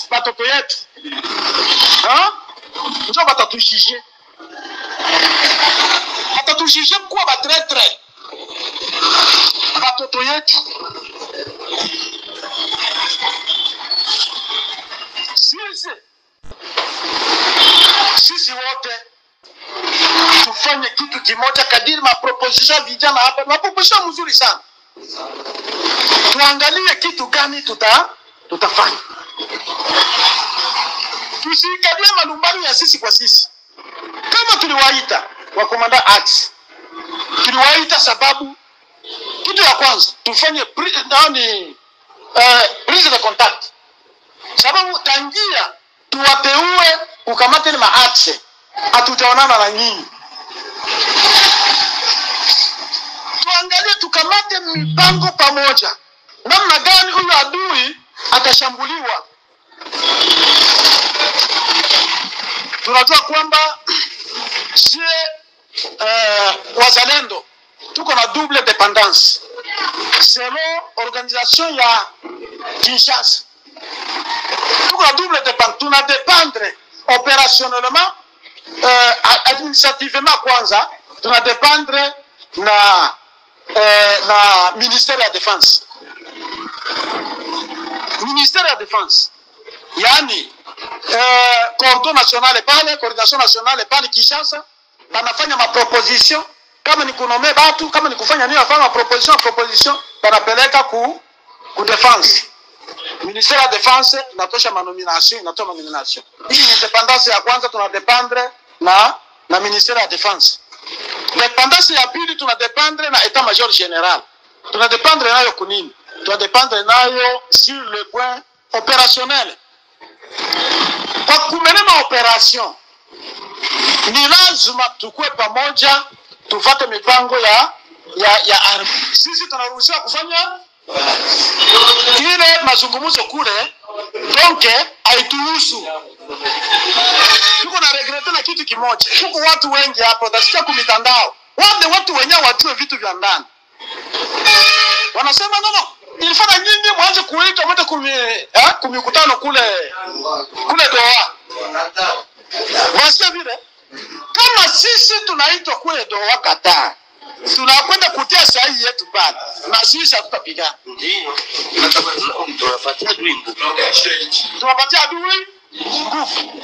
batoto yetu. Ndio batatujije. Batatujije kwa batretre. Batoto yetu. Sisi wote tufanye kitu kimoja kadiri maproposition vijana hapa. Maproposition mzuri sana. Tuangalie kitu gani tutafanya. Tusikalie malumbano ya sisi kwa sisi. Kama tuliwaita wa komanda Axe, tuliwaita sababu kitu ya kwanza tufanye prise de contact. Sababu tangia tuwateue kukamata ni Axe, hatujaonana na nyinyi. Tuangalie tukamate mipango pamoja. Namna gani huyu adui atashambuliwa. Tunajua kwamba wazalendo tuko na double dépendance. Selon organisation ya Kinshasa. Tuko na double dépendance. Tuna dépendre opérationnellement, administrativement kwanza, tuna dépendre na ministère de la défense. Ministère de la défense. Yani coordination nationale pale Kinshasa banafanya maproposition kama ni kunome batu, kama ni kufanya nini afanya proposition banapeleka ku défense. Ministère de la défense inatosha inatoa nomination. Hii ni dependance ya kwanza, tuna dependre na ministère de la défense. Dependance ya pili tuna dependre na état major général. Tuna dependre nayo kunini? Tuna dependre nayo sur le point opérationnel. Kwa kumenema operation ni lazima tukue pamoja, tufate mipango ya army. Sisi tunaruhusiwa kufanya ile mazungumzo kule, donc haituhusu. Tuko na regrete na kitu kimoja. Tuko watu wengi hapo, utasikia kwa mitandao. Watu wenyewe wajue vitu vya ndani. Wanasema no, ilifanya nyinyi mwanze kuita mmoja kumikutano kule Doha. Wasikia vile? Kama sisi tunaitwa kule Doha Qatar, tunakwenda kutia sahihi yetu pale. Na sisi hatutapigana. Ndio. Tunapatia adui nguvu. Tunapatia adui nguvu.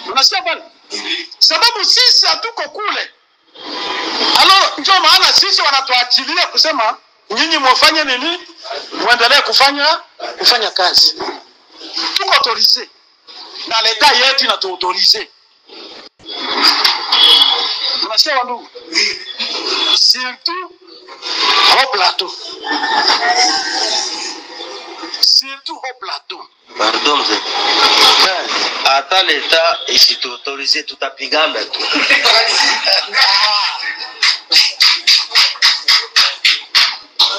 Unasikia bwana? Sababu sisi hatuko kule. Ndio maana sisi wanatuachilia kusema nyinyi mwafanye nini? Muendelee kufanya kazi. Tuko autorisé. Na leta yetu inatuautorize. Unasikia wandugu? Surtout au plateau. Surtout au plateau. Pardon, mzee. Hata leta isituautorize tutapigana tu.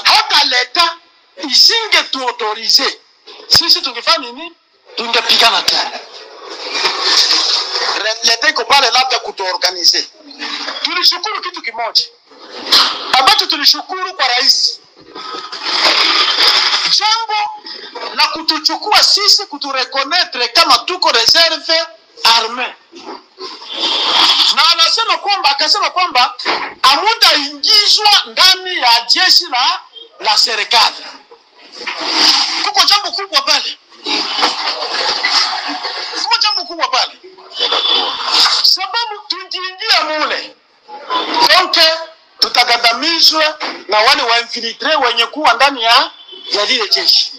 Hata leta isinge tuautorize, sisi tungefanya nini? Tungepigana tu. Leta iko pale labda kutuorganize. Tulishukuru kitu kimoja ambacho tulishukuru kwa rais, jambo la kutuchukua sisi, kutureconnaître kama tuko reserve armée. Na akasema kwamba hamutaingizwa ndani ya jeshi la serikali. Kuko jambo kubwa pale. Sababu tukiingia mule, donc tutagandamizwa na wale wa infiltré wenye kuwa ndani ya lile jeshi.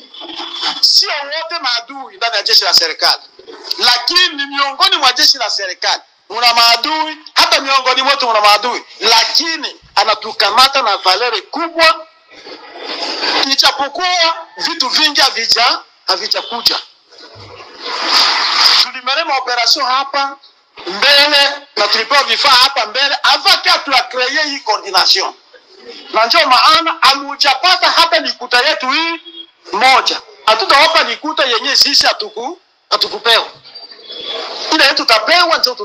Sio wote maadui ndani ya jeshi la serikali, lakini miongoni mwa jeshi la serikali muna maadui, hata miongoni mwetu muna maadui, lakini anatukamata na valere kubwa, ijapokuwa vitu vingi havijakuja. Tulimelema operation hapa mbele na tulipewa vifaa hapa mbele avant que tu créer hii coordination. Na ndio maana amujapata hata nikuta yetu hii moja. Hatutawapa nikuta yenye sisi hatukupewa. Ile yetu tutapewa ndio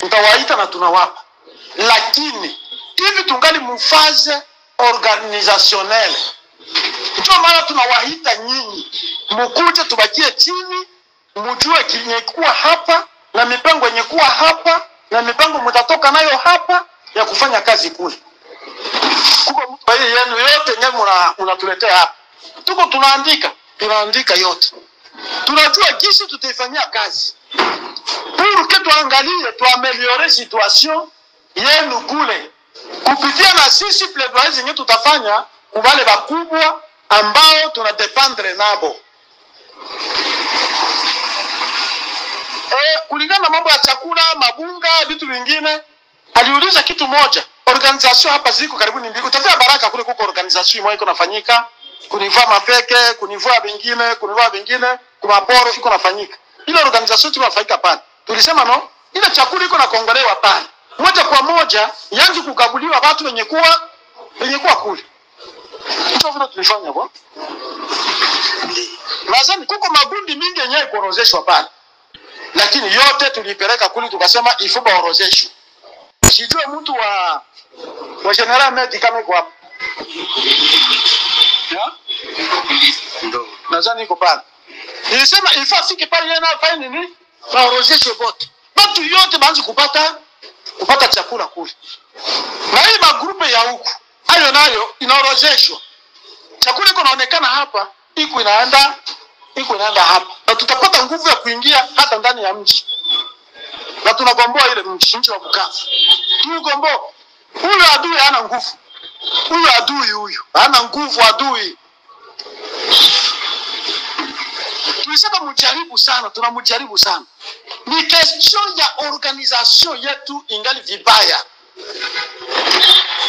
tutawaita na tunawapa. Lakini hivi tungali mfaze organisationnelle. Ndio maana tunawaita nyinyi mkuje tubakie chini, mjue kinyekuwa hapa na mipango yenye kuwa hapa na mipango mtatoka nayo hapa ya kufanya kazi kule. Kuko mtu yenu yote nyinyi mnatuletea hapa. Tuko tunaandika yote. Tunajua jinsi tutaifanyia kazi. Pour que tuangalie tuameliore situation yenu kule. Kupitia na sisi plaidoyer zenye tutafanya kubale bakubwa ambao tunadependre nabo. Kulingana na mambo ya chakula, mabunga, vitu vingine, aliuliza kitu moja. Organisation hapa ziko karibu ni mbili. Utafika Baraka kule kuko organisation moja iko nafanyika, kunivua mapeke, kunivua vingine, kumaporo iko nafanyika. Ile organisation tunafanyika pale. Tulisema no, ile chakula iko na kongolewa pale. Moja kwa moja yanzi kukabuliwa watu wenye kuwa kule. Ndio vile tulifanya kwa. Lazima kuko magundi mingi yenyewe kuorozeshwa pale. Lakini yote tulipeleka kule tukasema ifuba orozeshwe. Sijue mtu wa General Med kama iko hapo. Ya? Ndio. Nadhani iko pale. Nilisema ifafike pale yeye na fanya nini? Orozeshwe bote. Watu yote baanze kupata chakula kule. Na hii magrupe ya huku hayo nayo inaorozeshwa. Chakula iko naonekana hapa, iko inaenda hapa. Na tutapata nguvu ya kuingia hata ndani ya mji. Na tunagomboa ile mji wa Bukavu. Tugomboa. Huyu adui hana nguvu. Huyu hana nguvu adui. Tulisema tunamjaribu sana. Ni question ya organisation yetu ingali vibaya.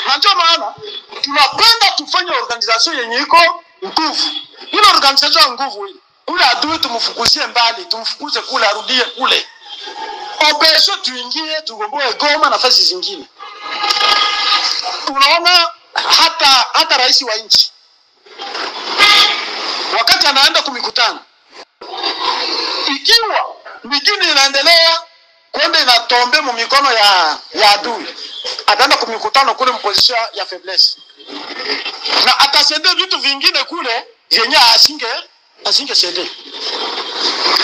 Na ndio maana tunapenda tufanye organisation yenye iko nguvu. Ile organisation ya nguvu hii. Ule adui tumfukuzie mbali, tumfukuze kule arudie kule. Operation tuingie tugomboe Goma na nafasi zingine. Unaona hata rais wa nchi wakati anaenda kumikutano, ikiwa mingine inaendelea kwenda inatombe mu mikono ya adui, ataenda kumikutano kule mposition ya faiblesse, na atasende vitu vingine kule yenye asinge sende.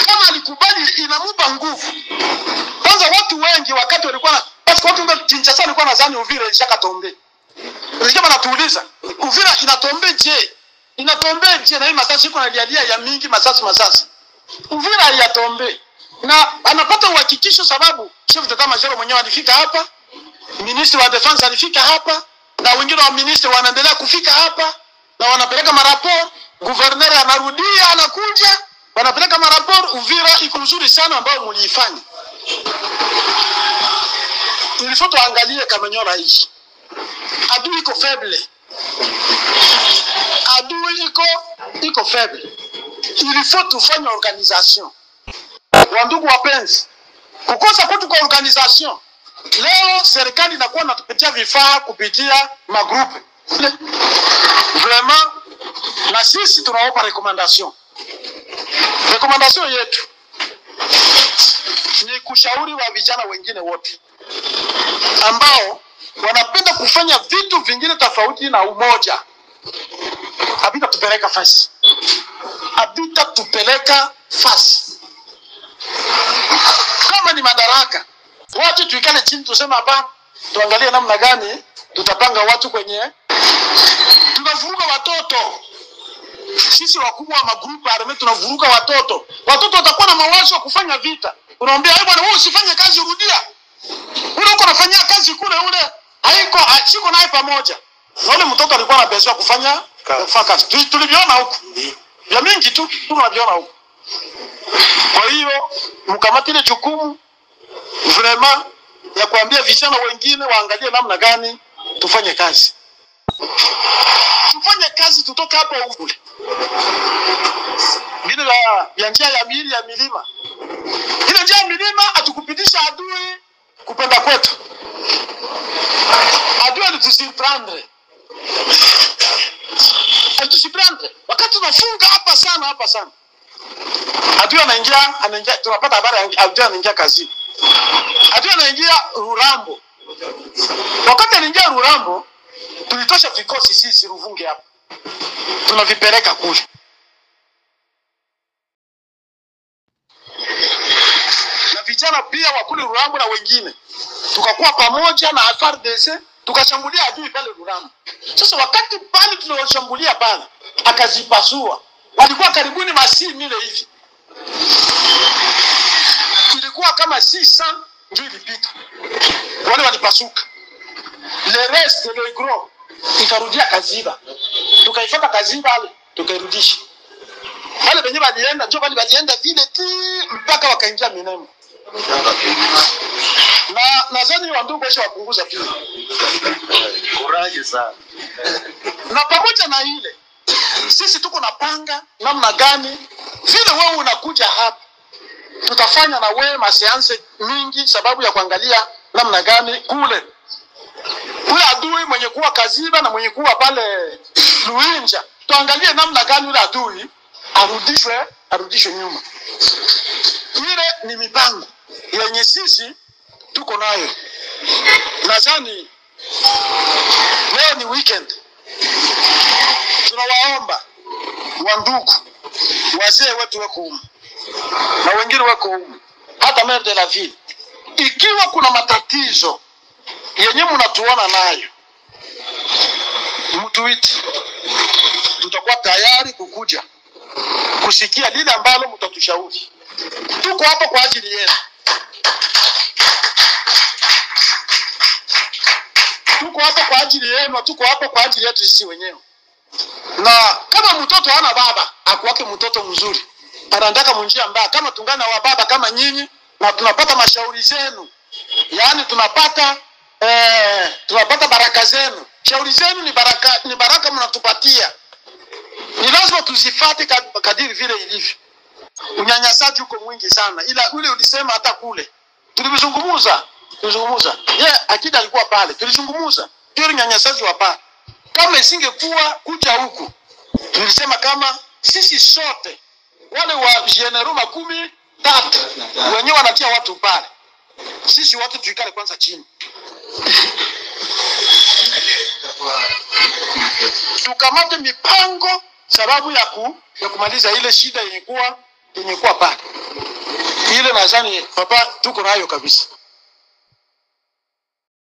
Kama alikubali inamupa nguvu. Kwanza watu wengi wakati walikuwa basi watu wengi Kinshasa walikuwa nadhani Uvira ilishakatombe. Nilikuwa natuuliza, Uvira inatombe je? Na hii masasi iko nalialia ya mingi masasi. Uvira yatombe. Na anapata uhakikisho sababu chef d'etat major mwenyewe alifika hapa, ministre wa defense alifika hapa, na wengine wa ministre wanaendelea kufika hapa na wanapeleka maraport, gouverneur anarudia anakuja, wanapeleka maraport. Uvira iko nzuri sana ambao mliifanya. Ilifo tuangalie Kamanyola hii. Adui iko faible. Ilifo tufanye organisation. Wandugu wapenzi, kukosa kwetu kwa organisation. Leo serikali inakuwa natupatia vifaa kupitia magrupe. Vraiment, na sisi tunaopa recommandation. Recommandation yetu ni kushauri wa vijana wengine wote ambao wanapenda kufanya vitu vingine tofauti na umoja. Habita tupeleka fasi. Kama ni madaraka, watu tuikane chini tuseme hapa, tuangalie namna gani tutapanga watu kwenye tunavuruga watoto. Sisi wakubwa wa magrupu arme tunavuruga watoto. Watoto watakuwa na mawazo ya kufanya vita. Unaambia bwana wewe usifanye kazi, rudia. Ule uko nafanyia kazi kule ule siko naye pamoja. Na ule mtoto alikuwa anapaswa kufanya kazi. Tuliviona huko. Ya mingi tu tunaviona huko. Kwa hiyo mkamati ile jukumu vraiment ya kuambia vijana wengine waangalie namna gani tufanye kazi. Tufanye kazi tutoka hapo huko. Bila ya njia ya milima. Ile njia ya milima atukupitisha adui kupenda kwetu. Adui alitusiprendre. Wakati tunafunga hapa sana. Adui anaingia tunapata habari adui anaingia kazi. Adui anaingia Rurambo. Wakati anaingia Rurambo tulitosha vikosi sisi Ruvunge hapa. tunavipeleka kule. Na vijana pia wa kule Rurambo na wengine tukakuwa pamoja na FARDC tukashambulia adui pale Rurambo. Sasa wakati pale tulioshambulia pale akazipasua, walikuwa karibuni mile hivi, ilikuwa kama 600 ndio ilipita, wale walipasuka. Le reste le gros ikarudia Kaziba, tukaifuata Kaziba ale tukairudisha wale wenye walienda, ndio wale walienda vile tu mpaka wakaingia Minembwe. Na nadhani wandugu washa wapunguza pia. Courage sana. Na pamoja na ile sisi tuko napanga namna gani vile wewe unakuja hapa tutafanya na wewe maseanse mingi, sababu ya kuangalia namna gani kule ule adui mwenye kuwa Kaziba na mwenye kuwa pale Luinja, tuangalie namna gani ule adui arudishwe nyuma. Ile ni mipango yenye sisi tuko nayo. Nadhani leo ni weekend, tunawaomba wandugu wazee wetu wako humu na wengine wako humu, hata maire de la ville, ikiwa kuna matatizo yenye mnatuona nayo mtuiti, tutakuwa tayari kukuja kusikia lile ambalo mtatushauri. Tuko hapa kwa ajili yenu, tuko hapa kwa ajili yenu, tuko hapa kwa ajili yetu sisi wenyewe. Na kama mtoto hana baba, akuwake mtoto mzuri, anataka munjia mbaya, kama tungana wa baba kama nyinyi na tunapata mashauri zenu, yani tunapata baraka zenu. Shauri zenu ni baraka mnatupatia, ni lazima tuzifate kadiri vile ilivyo. Unyanyasaji uko mwingi sana, ila ule ulisema hata kule tulizungumuza. Akida alikuwa pale, tulizungumuza ndio unyanyasaji wa pale. Kama isingekuwa kuja huku, tulisema kama sisi sote wale wa general 13 wenyewe wanatia watu pale, sisi watu tuikale kwanza chini tukamate mipango sababu ya kumaliza ile shida yenye kuwa pale. Ile nadhani papa tuko nayo kabisa.